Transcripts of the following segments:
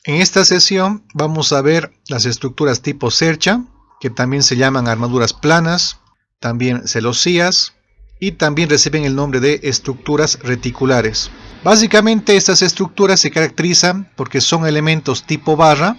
En esta sesión vamos a ver las estructuras tipo cercha, que también se llaman armaduras planas, también celosías y también reciben el nombre de estructuras reticulares. Básicamente estas estructuras se caracterizan porque son elementos tipo barra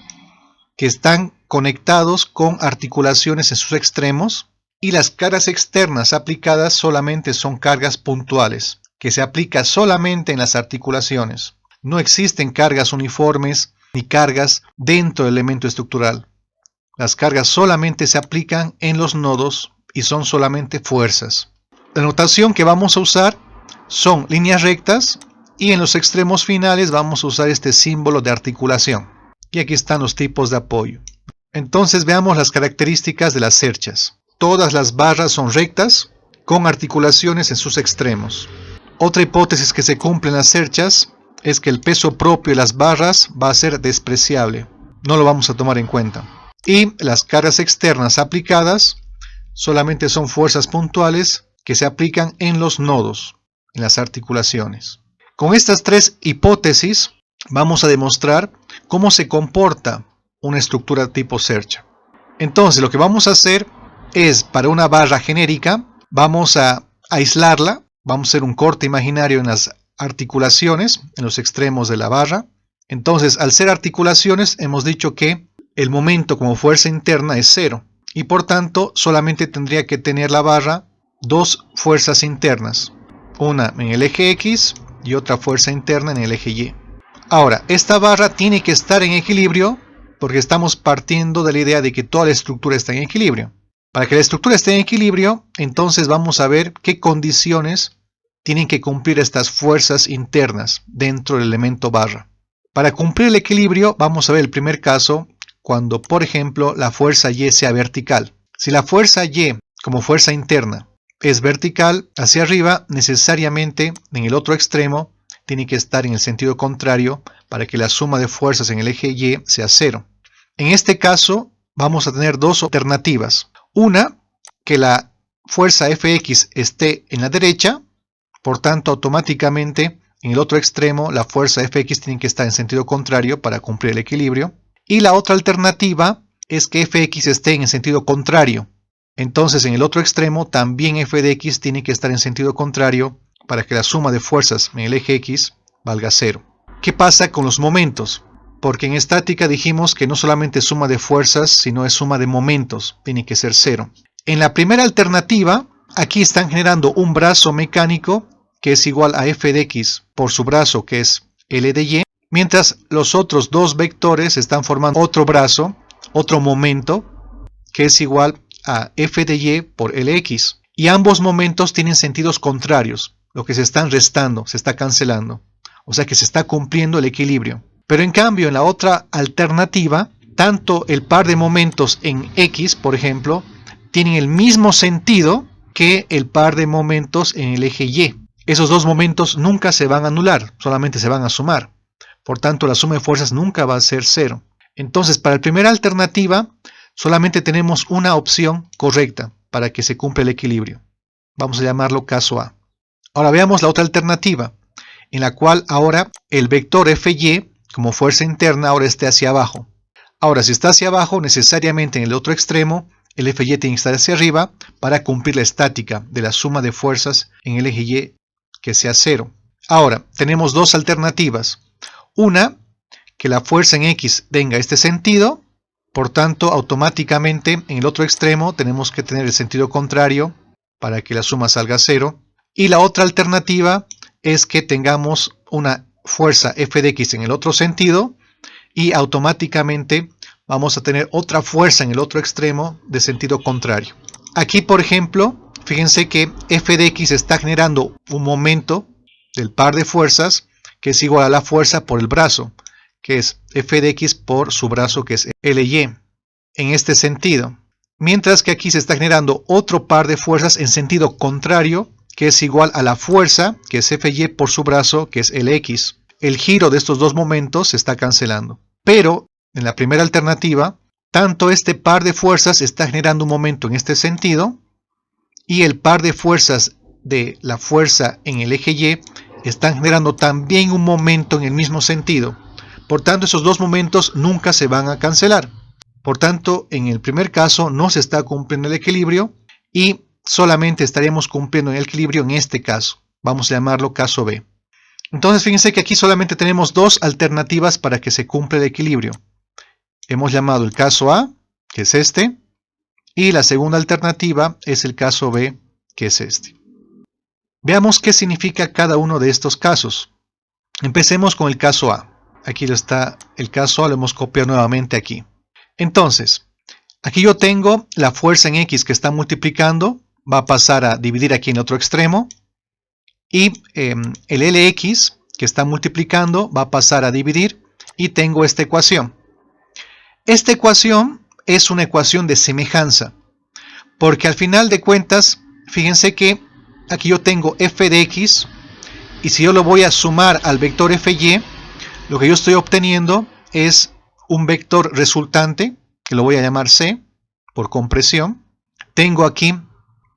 que están conectados con articulaciones en sus extremos y las cargas externas aplicadas solamente son cargas puntuales, que se aplica solamente en las articulaciones. No existen cargas uniformes ni cargas dentro del elemento estructural. Las cargas solamente se aplican en los nodos y son solamente fuerzas. La notación que vamos a usar son líneas rectas y en los extremos finales vamos a usar este símbolo de articulación. Y aquí están los tipos de apoyo. Entonces veamos las características de las cerchas. Todas las barras son rectas con articulaciones en sus extremos. Otra hipótesis que se cumple en las cerchas es que el peso propio de las barras va a ser despreciable. No lo vamos a tomar en cuenta. Y las cargas externas aplicadas solamente son fuerzas puntuales que se aplican en los nodos, en las articulaciones. Con estas tres hipótesis vamos a demostrar cómo se comporta una estructura tipo cercha. Entonces lo que vamos a hacer es, para una barra genérica, vamos a aislarla, vamos a hacer un corte imaginario en las articulaciones, en los extremos de la barra. Entonces, al ser articulaciones, hemos dicho que el momento como fuerza interna es 0 y por tanto solamente tendría que tener la barra dos fuerzas internas, una en el eje X y otra fuerza interna en el eje Y. Ahora, esta barra tiene que estar en equilibrio porque estamos partiendo de la idea de que toda la estructura está en equilibrio. Para que la estructura esté en equilibrio, entonces vamos a ver qué condiciones tienen que cumplir estas fuerzas internas dentro del elemento barra. Para cumplir el equilibrio, vamos a ver el primer caso cuando, por ejemplo, la fuerza Y sea vertical. Si la fuerza Y, como fuerza interna, es vertical hacia arriba, necesariamente en el otro extremo tiene que estar en el sentido contrario para que la suma de fuerzas en el eje Y sea 0. En este caso vamos a tener dos alternativas. Una, que la fuerza Fx esté en la derecha, por tanto automáticamente en el otro extremo la fuerza Fx tiene que estar en sentido contrario para cumplir el equilibrio. Y la otra alternativa es que Fx esté en el sentido contrario. Entonces en el otro extremo también f de x tiene que estar en sentido contrario para que la suma de fuerzas en el eje X valga 0. ¿Qué pasa con los momentos? Porque en estática dijimos que no solamente es suma de fuerzas, sino es suma de momentos, tiene que ser 0. En la primera alternativa, aquí están generando un brazo mecánico que es igual a f de x por su brazo que es L de y, mientras los otros dos vectores están formando otro brazo, otro momento, que es igual a f de y por Lx. Y ambos momentos tienen sentidos contrarios. Lo que se están restando, se está cancelando. O sea que se está cumpliendo el equilibrio. Pero en cambio, en la otra alternativa, tanto el par de momentos en X, por ejemplo, tienen el mismo sentido que el par de momentos en el eje Y. Esos dos momentos nunca se van a anular, solamente se van a sumar. Por tanto, la suma de fuerzas nunca va a ser 0. Entonces, para la primera alternativa, solamente tenemos una opción correcta para que se cumpla el equilibrio. Vamos a llamarlo caso A. Ahora veamos la otra alternativa, en la cual ahora el vector Fy, como fuerza interna, ahora esté hacia abajo. Ahora, si está hacia abajo, necesariamente en el otro extremo, el Fy tiene que estar hacia arriba para cumplir la estática de la suma de fuerzas en el eje Y que sea 0. Ahora, tenemos dos alternativas. Una, que la fuerza en X tenga este sentido, por tanto, automáticamente en el otro extremo tenemos que tener el sentido contrario para que la suma salga 0. Y la otra alternativa es que tengamos una fuerza f de x en el otro sentido y automáticamente vamos a tener otra fuerza en el otro extremo de sentido contrario. Aquí, por ejemplo, fíjense que f de x está generando un momento del par de fuerzas que es igual a la fuerza por el brazo, que es f de x por su brazo que es Ly, en este sentido. Mientras que aquí se está generando otro par de fuerzas en sentido contrario, que es igual a la fuerza, que es Fy por su brazo, que es Lx. El giro de estos dos momentos se está cancelando. Pero, en la primera alternativa, tanto este par de fuerzas está generando un momento en este sentido, y el par de fuerzas de la fuerza en el eje Y están generando también un momento en el mismo sentido. Por tanto, esos dos momentos nunca se van a cancelar. Por tanto, en el primer caso no se está cumpliendo el equilibrio y solamente estaríamos cumpliendo el equilibrio en este caso. Vamos a llamarlo caso B. Entonces, fíjense que aquí solamente tenemos dos alternativas para que se cumpla el equilibrio. Hemos llamado el caso A, que es este, y la segunda alternativa es el caso B, que es este. Veamos qué significa cada uno de estos casos. Empecemos con el caso A. Aquí está el caso A, lo hemos copiado nuevamente aquí. Entonces, aquí yo tengo la fuerza en X que está multiplicando, va a pasar a dividir aquí en el otro extremo, y el Lx que está multiplicando va a pasar a dividir, y tengo esta ecuación. Esta ecuación es una ecuación de semejanza, porque al final de cuentas, fíjense que aquí yo tengo f de x, y si yo lo voy a sumar al vector fy, lo que yo estoy obteniendo es un vector resultante, que lo voy a llamar C, por compresión. Tengo aquí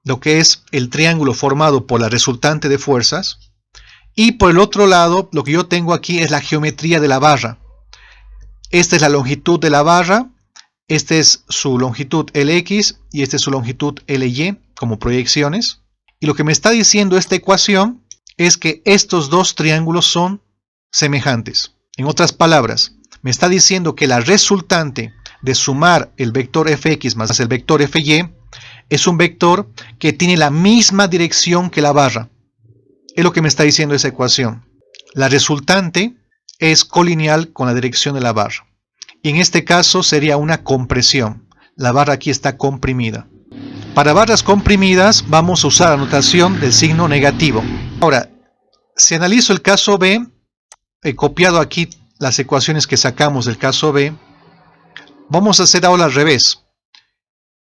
lo que es el triángulo formado por la resultante de fuerzas. Y por el otro lado, lo que yo tengo aquí es la geometría de la barra. Esta es la longitud de la barra, esta es su longitud Lx y esta es su longitud Ly como proyecciones. Y lo que me está diciendo esta ecuación es que estos dos triángulos son semejantes. En otras palabras, me está diciendo que la resultante de sumar el vector fx más el vector fy es un vector que tiene la misma dirección que la barra. Es lo que me está diciendo esa ecuación. La resultante es colineal con la dirección de la barra. Y en este caso sería una compresión. La barra aquí está comprimida. Para barras comprimidas vamos a usar la notación del signo negativo. Ahora, si analizo el caso B, he copiado aquí las ecuaciones que sacamos del caso B, vamos a hacer ahora al revés.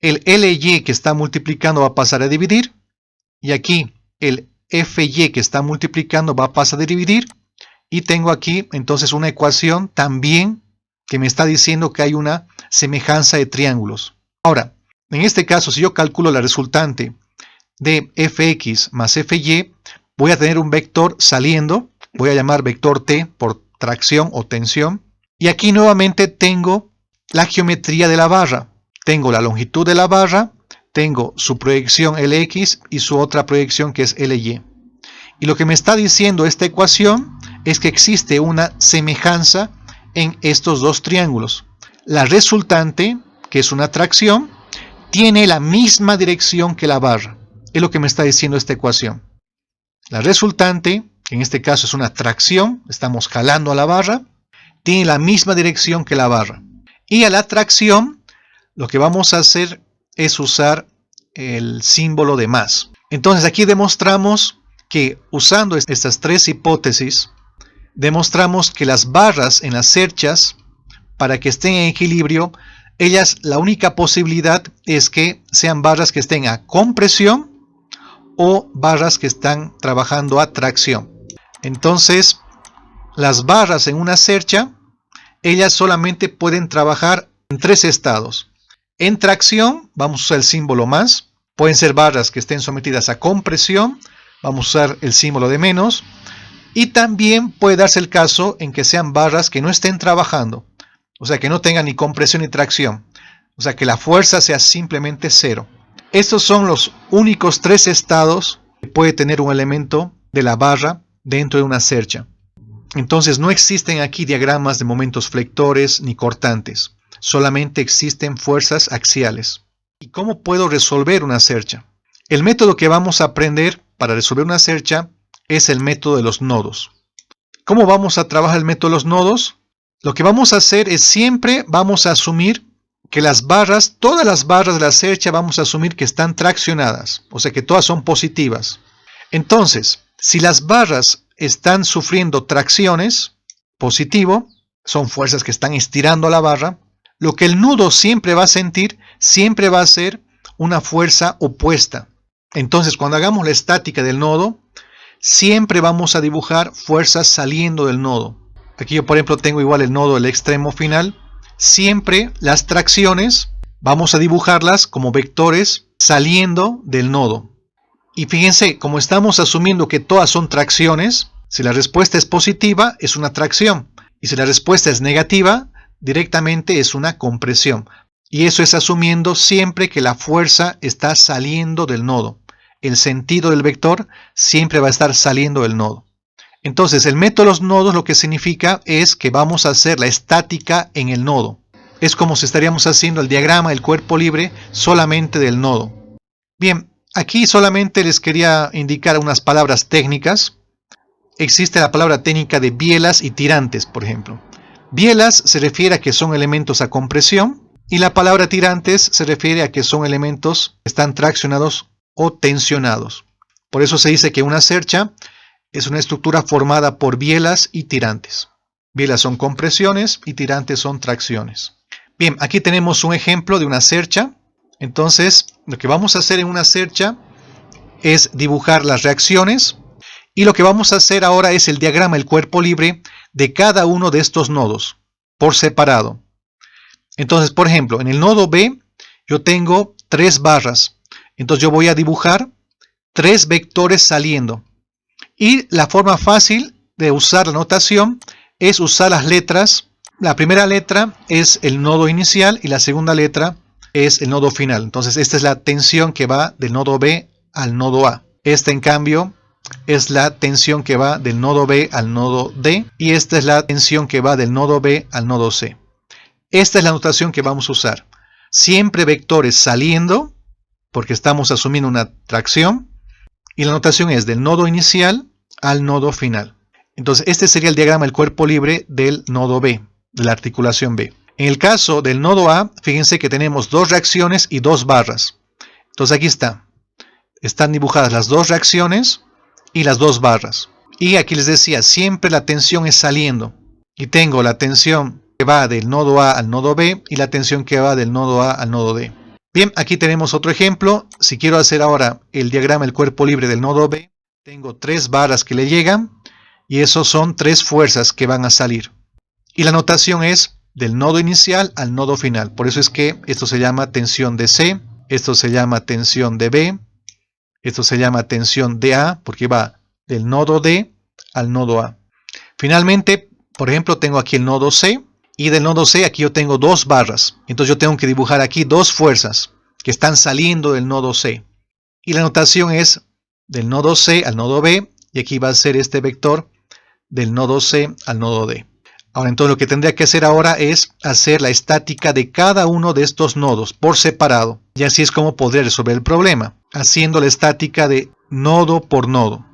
El Ly que está multiplicando va a pasar a dividir, y aquí el Fy que está multiplicando va a pasar a dividir, y tengo aquí entonces una ecuación también que me está diciendo que hay una semejanza de triángulos. Ahora, en este caso, si yo calculo la resultante de fx más fy, voy a tener un vector saliendo, voy a llamar vector t por tracción o tensión, y aquí nuevamente tengo la geometría de la barra. Tengo la longitud de la barra, tengo su proyección Lx y su otra proyección que es Ly. Y lo que me está diciendo esta ecuación es que existe una semejanza en estos dos triángulos. La resultante, que es una tracción, tiene la misma dirección que la barra. Es lo que me está diciendo esta ecuación. La resultante, que en este caso es una tracción, estamos jalando a la barra, tiene la misma dirección que la barra. Y a la tracción, lo que vamos a hacer es usar el símbolo de más. Entonces aquí demostramos que usando estas tres hipótesis, demostramos que las barras en las cerchas, para que estén en equilibrio, ellas, la única posibilidad es que sean barras que estén a compresión o barras que están trabajando a tracción. Entonces, las barras en una cercha, ellas solamente pueden trabajar en tres estados. En tracción, vamos a usar el símbolo más. Pueden ser barras que estén sometidas a compresión, vamos a usar el símbolo de menos. Y también puede darse el caso en que sean barras que no estén trabajando, o sea que no tengan ni compresión ni tracción, o sea que la fuerza sea simplemente cero. Estos son los únicos tres estados que puede tener un elemento de la barra dentro de una cercha. Entonces no existen aquí diagramas de momentos flectores ni cortantes, solamente existen fuerzas axiales. ¿Y cómo puedo resolver una cercha? El método que vamos a aprender para resolver una cercha es el método de los nodos. ¿Cómo vamos a trabajar el método de los nodos? Lo que vamos a hacer es siempre vamos a asumir que las barras, todas las barras de la cercha vamos a asumir que están traccionadas, o sea que todas son positivas. Entonces, si las barras están sufriendo tracciones, positivo, son fuerzas que están estirando a la barra, lo que el nudo siempre va a sentir, siempre va a ser una fuerza opuesta. Entonces, cuando hagamos la estática del nodo, siempre vamos a dibujar fuerzas saliendo del nodo. Aquí yo, por ejemplo, tengo igual el nodo del extremo final. Siempre las tracciones vamos a dibujarlas como vectores saliendo del nodo. Y fíjense, como estamos asumiendo que todas son tracciones, si la respuesta es positiva, es una tracción. Y si la respuesta es negativa, directamente es una compresión. Y eso es asumiendo siempre que la fuerza está saliendo del nodo. El sentido del vector siempre va a estar saliendo del nodo. Entonces, el método de los nodos lo que significa es que vamos a hacer la estática en el nodo. Es como si estaríamos haciendo el diagrama del cuerpo libre solamente del nodo. Bien, aquí solamente les quería indicar unas palabras técnicas. Existe la palabra técnica de bielas y tirantes, por ejemplo. Bielas se refiere a que son elementos a compresión y la palabra tirantes se refiere a que son elementos que están traccionados o tensionados. Por eso se dice que una cercha es una estructura formada por bielas y tirantes. Bielas son compresiones y tirantes son tracciones. Bien, aquí tenemos un ejemplo de una cercha. Entonces, lo que vamos a hacer en una cercha es dibujar las reacciones. Y lo que vamos a hacer ahora es el diagrama del cuerpo libre de cada uno de estos nodos, por separado. Entonces, por ejemplo, en el nodo B, yo tengo 3 barras. Entonces yo voy a dibujar 3 vectores saliendo. Y la forma fácil de usar la notación es usar las letras. La primera letra es el nodo inicial y la segunda letra es el nodo final. Entonces esta es la tensión que va del nodo B al nodo A. Esta en cambio es la tensión que va del nodo B al nodo D. Y esta es la tensión que va del nodo B al nodo C. Esta es la notación que vamos a usar. Siempre vectores saliendo, porque estamos asumiendo una tracción. Y la notación es del nodo inicial al nodo final. Entonces este sería el diagrama del cuerpo libre del nodo B, de la articulación B. En el caso del nodo A, fíjense que tenemos 2 reacciones y 2 barras. Entonces aquí está. Están dibujadas las 2 reacciones y las 2 barras. Y aquí les decía, siempre la tensión es saliendo. Y tengo la tensión que va del nodo A al nodo B y la tensión que va del nodo A al nodo D. Bien, aquí tenemos otro ejemplo. Si quiero hacer ahora el diagrama del cuerpo libre del nodo B, tengo 3 barras que le llegan y esos son 3 fuerzas que van a salir. Y la notación es del nodo inicial al nodo final. Por eso es que esto se llama tensión de C, esto se llama tensión de B, esto se llama tensión de A, porque va del nodo D al nodo A. Finalmente, por ejemplo, tengo aquí el nodo C, y del nodo C aquí yo tengo 2 barras. Entonces yo tengo que dibujar aquí 2 fuerzas que están saliendo del nodo C. Y la notación es del nodo C al nodo B, y aquí va a ser este vector del nodo C al nodo D. Ahora entonces lo que tendría que hacer ahora es hacer la estática de cada uno de estos nodos por separado. Y así es como podré resolver el problema, haciendo la estática de nodo por nodo.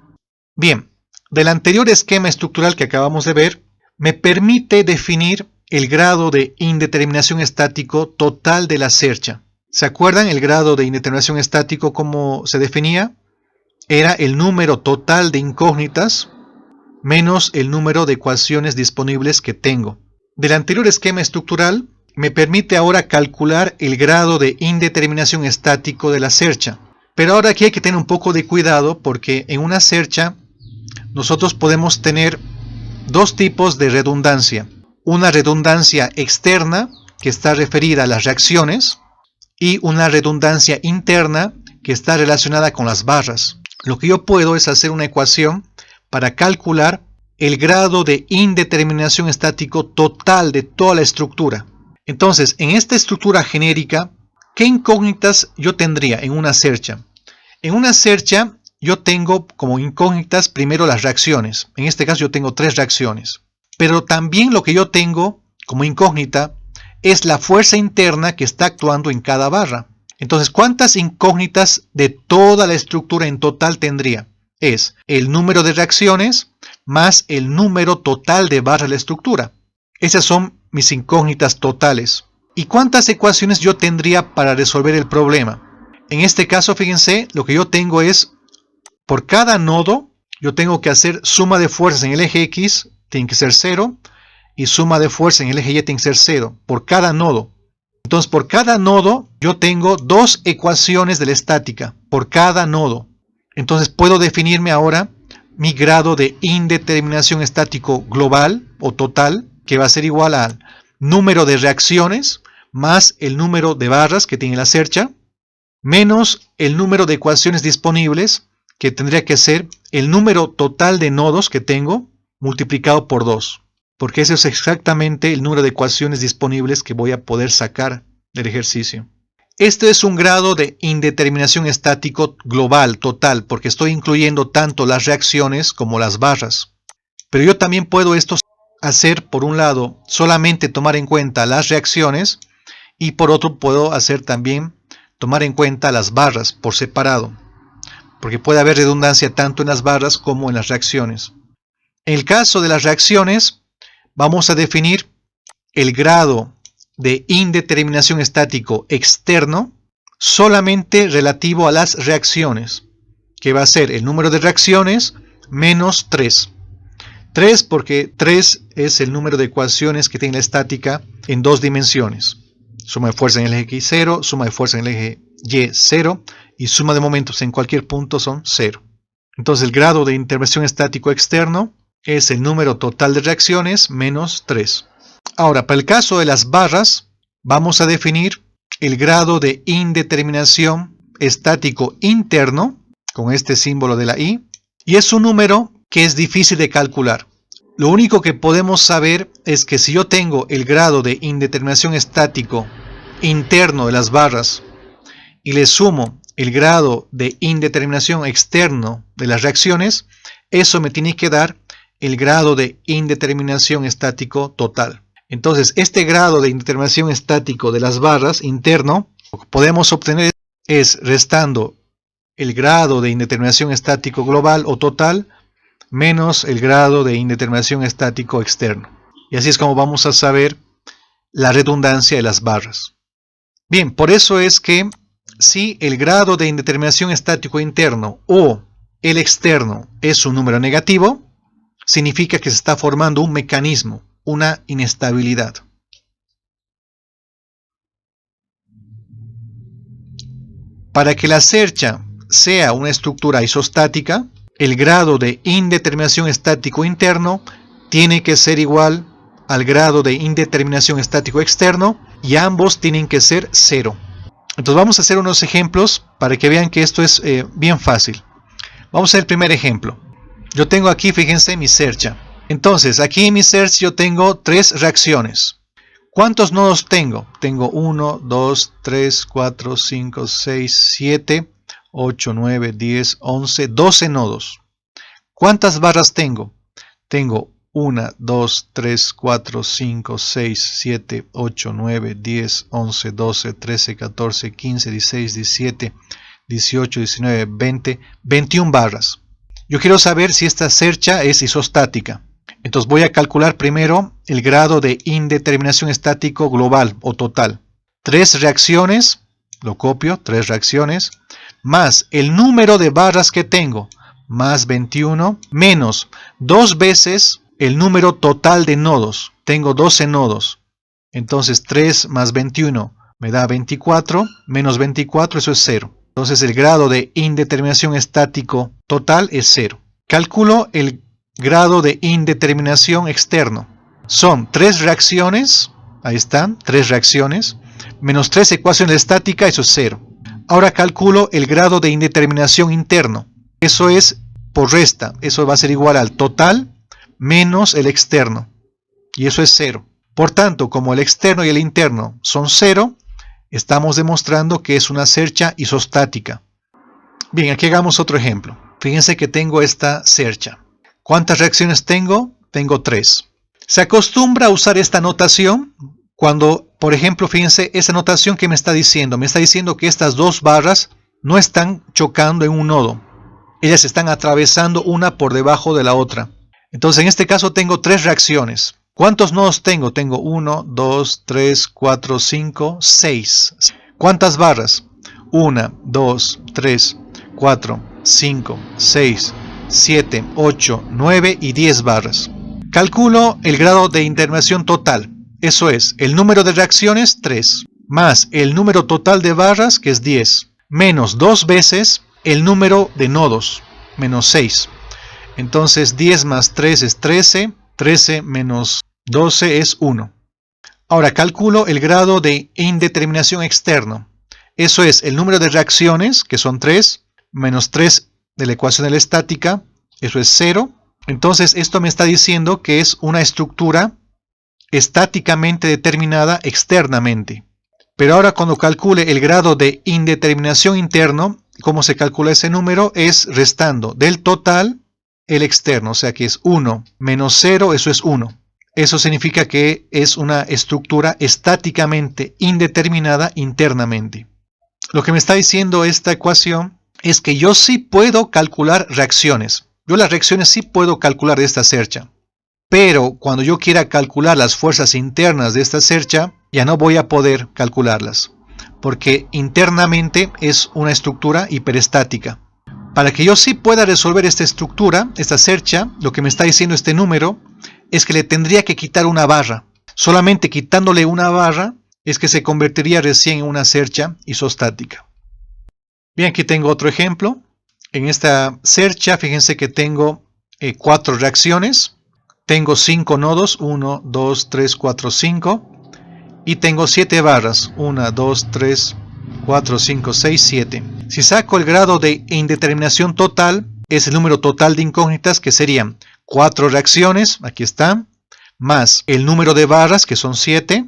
Bien, del anterior esquema estructural que acabamos de ver, me permite definir el grado de indeterminación estático total de la cercha. ¿Se acuerdan el grado de indeterminación estático cómo se definía? Era el número total de incógnitas menos el número de ecuaciones disponibles que tengo. Del anterior esquema estructural me permite ahora calcular el grado de indeterminación estático de la cercha. Pero ahora aquí hay que tener un poco de cuidado porque en una cercha nosotros podemos tener 2 tipos de redundancia. Una redundancia externa que está referida a las reacciones y una redundancia interna que está relacionada con las barras. Lo que yo puedo es hacer una ecuación para calcular el grado de indeterminación estático total de toda la estructura. Entonces, en esta estructura genérica, ¿qué incógnitas yo tendría en una cercha? En una cercha yo tengo como incógnitas primero las reacciones. En este caso yo tengo 3 reacciones. Pero también lo que yo tengo como incógnita es la fuerza interna que está actuando en cada barra. Entonces, ¿cuántas incógnitas de toda la estructura en total tendría? Es el número de reacciones más el número total de barras de la estructura. Esas son mis incógnitas totales. ¿Y cuántas ecuaciones yo tendría para resolver el problema? En este caso, fíjense, lo que yo tengo es, por cada nodo, yo tengo que hacer suma de fuerzas en el eje X, tiene que ser 0, y suma de fuerza en el eje Y tiene que ser 0, por cada nodo. Entonces, por cada nodo, yo tengo 2 ecuaciones de la estática, por cada nodo. Entonces, puedo definirme ahora mi grado de indeterminación estático global o total, que va a ser igual al número de reacciones más el número de barras que tiene la cercha, menos el número de ecuaciones disponibles, que tendría que ser el número total de nodos que tengo multiplicado por 2. porque ese es exactamente el número de ecuaciones disponibles que voy a poder sacar del ejercicio. Este es un grado de indeterminación estático global, total, porque estoy incluyendo tanto las reacciones como las barras. Pero yo también puedo hacer, por un lado, solamente tomar en cuenta las reacciones, y por otro puedo hacer también tomar en cuenta las barras por separado, porque puede haber redundancia tanto en las barras como en las reacciones. En el caso de las reacciones, vamos a definir el grado de indeterminación estático externo solamente relativo a las reacciones, que va a ser el número de reacciones menos 3. 3 porque 3 es el número de ecuaciones que tiene la estática en dos dimensiones. Suma de fuerza en el eje X 0, suma de fuerza en el eje Y 0 y suma de momentos en cualquier punto son 0. Entonces el grado de intervención estático externo es el número total de reacciones menos 3. Ahora, para el caso de las barras, vamos a definir el grado de indeterminación estático interno, con este símbolo de la I, y es un número que es difícil de calcular. Lo único que podemos saber es que si yo tengo el grado de indeterminación estático interno de las barras y le sumo el grado de indeterminación externo de las reacciones, eso me tiene que dar el grado de indeterminación estático total. Entonces, este grado de indeterminación estático de las barras interno, lo que podemos obtener es restando el grado de indeterminación estático global o total menos el grado de indeterminación estático externo. Y así es como vamos a saber la redundancia de las barras. Bien, por eso es que si el grado de indeterminación estático interno o el externo es un número negativo, significa que se está formando un mecanismo, una inestabilidad. Para que la cercha sea una estructura isostática, el grado de indeterminación estático interno tiene que ser igual al grado de indeterminación estático externo y ambos tienen que ser 0. Entonces vamos a hacer unos ejemplos para que vean que esto es bien fácil. Vamos a hacer el primer ejemplo. Yo tengo aquí, fíjense, mi cercha. Entonces, aquí en mi cercha yo tengo 3 reacciones. ¿Cuántos nodos tengo? Tengo 1, 2, 3, 4, 5, 6, 7, 8, 9, 10, 11, 12 nodos. ¿Cuántas barras tengo? Tengo 1, 2, 3, 4, 5, 6, 7, 8, 9, 10, 11, 12, 13, 14, 15, 16, 17, 18, 19, 20, 21 barras. Yo quiero saber si esta cercha es isostática. Entonces voy a calcular primero el grado de indeterminación estático global o total. 3 reacciones, lo copio, 3 reacciones, más el número de barras que tengo, más 21, menos 2 veces el número total de nodos. Tengo 12 nodos. Entonces 3 más 21 me da 24, menos 24, eso es 0. Entonces el grado de indeterminación estático total es 0. Calculo el grado de indeterminación externo. Son 3 reacciones, ahí están, 3 reacciones, menos 3 ecuaciones de estática, eso es 0. Ahora calculo el grado de indeterminación interno. Eso es por resta, eso va a ser igual al total menos el externo. Y eso es 0. Por tanto, como el externo y el interno son 0, estamos demostrando que es una cercha isostática. Bien, aquí hagamos otro ejemplo. Fíjense que tengo esta cercha. ¿Cuántas reacciones tengo? Tengo 3. Se acostumbra a usar esta notación cuando, por ejemplo, fíjense, esa notación que me está diciendo que estas dos barras no están chocando en un nodo. Ellas están atravesando una por debajo de la otra. Entonces, en este caso tengo 3 reacciones. ¿Cuántos nodos tengo? Tengo 1, 2, 3, 4, 5, 6. ¿Cuántas barras? 1, 2, 3, 4, 5, 6, 7, 8, 9 y 10 barras. Calculo el grado de intervención total. Eso es, el número de reacciones, 3, más el número total de barras, que es 10, menos 2 veces el número de nodos, menos 6. Entonces 10 más 3 es 13, 13 menos 12 es 1. Ahora calculo el grado de indeterminación externo. Eso es el número de reacciones, que son 3, menos 3 de la ecuación de la estática, eso es 0. Entonces esto me está diciendo que es una estructura estáticamente determinada externamente. Pero ahora cuando calcule el grado de indeterminación interno, ¿cómo se calcula ese número? Es restando del total el externo, o sea que es 1 menos 0, eso es 1. Eso significa que es una estructura estáticamente indeterminada internamente. Lo que me está diciendo esta ecuación es que yo sí puedo calcular reacciones. Yo las reacciones sí puedo calcular de esta cercha. Pero cuando yo quiera calcular las fuerzas internas de esta cercha, ya no voy a poder calcularlas, porque internamente es una estructura hiperestática. Para que yo sí pueda resolver esta estructura, esta cercha, lo que me está diciendo este número es que le tendría que quitar una barra. Solamente quitándole una barra es que se convertiría recién en una cercha isostática. Bien, aquí tengo otro ejemplo. En esta cercha, fíjense que tengo 4 reacciones. Tengo 5 nodos, 1, 2, 3, 4, 5. Y tengo 7 barras, 1, 2, 3, 4, 5, 6, 7. Si saco el grado de indeterminación total, es el número total de incógnitas, que serían 4 reacciones, aquí está, más el número de barras, que son 7,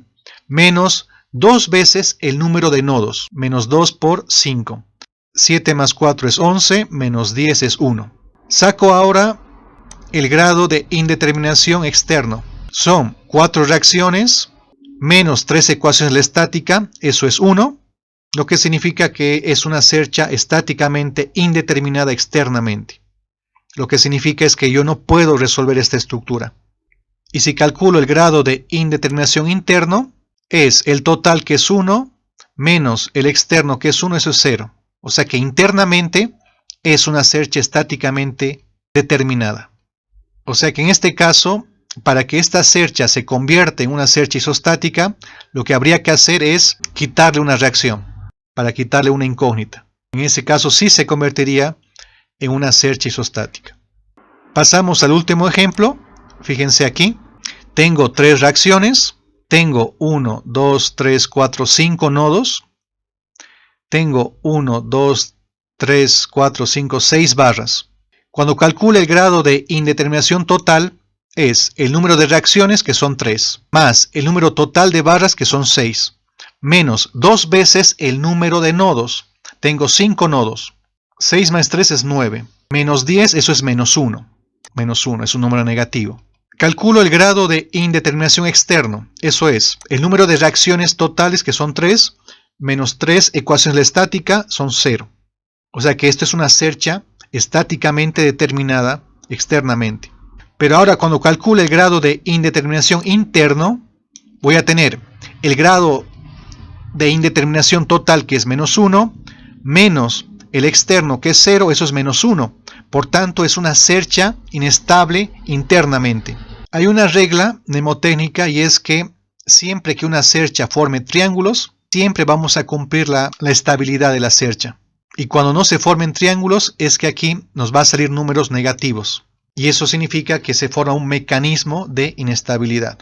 menos 2 veces el número de nodos, menos 2 por 5. 7 más 4 es 11, menos 10 es 1. Saco ahora el grado de indeterminación externo. Son 4 reacciones menos 3 ecuaciones de la estática, eso es 1, lo que significa que es una cercha estáticamente indeterminada externamente. Lo que significa es que yo no puedo resolver esta estructura. Y si calculo el grado de indeterminación interno, es el total, que es 1, menos el externo, que es 1, eso es 0. O sea que internamente es una cercha estáticamente determinada. O sea que en este caso, para que esta cercha se convierta en una cercha isostática, lo que habría que hacer es quitarle una reacción, para quitarle una incógnita. En ese caso sí se convertiría en una cercha isostática. Pasamos al último ejemplo. Fíjense aquí. Tengo 3 reacciones. Tengo 1, 2, 3, 4, 5 nodos. Tengo 1, 2, 3, 4, 5, 6 barras. Cuando calcule el grado de indeterminación total, es el número de reacciones, que son 3, más el número total de barras, que son 6, menos 2 veces el número de nodos. Tengo 5 nodos. 6 más 3 es 9. Menos 10, eso es menos 1. Menos 1 es un número negativo. Calculo el grado de indeterminación externo. Eso es el número de reacciones totales, que son 3, menos 3 ecuaciones de la estática, son 0. O sea que esto es una cercha estáticamente determinada externamente. Pero ahora cuando calcule el grado de indeterminación interno, voy a tener el grado de indeterminación total, que es menos 1, menos el externo, que es 0, eso es menos 1. Por tanto, es una cercha inestable internamente. Hay una regla mnemotécnica, y es que siempre que una cercha forme triángulos, siempre vamos a cumplir la estabilidad de la cercha. Y cuando no se formen triángulos, es que aquí nos va a salir números negativos. Y eso significa que se forma un mecanismo de inestabilidad.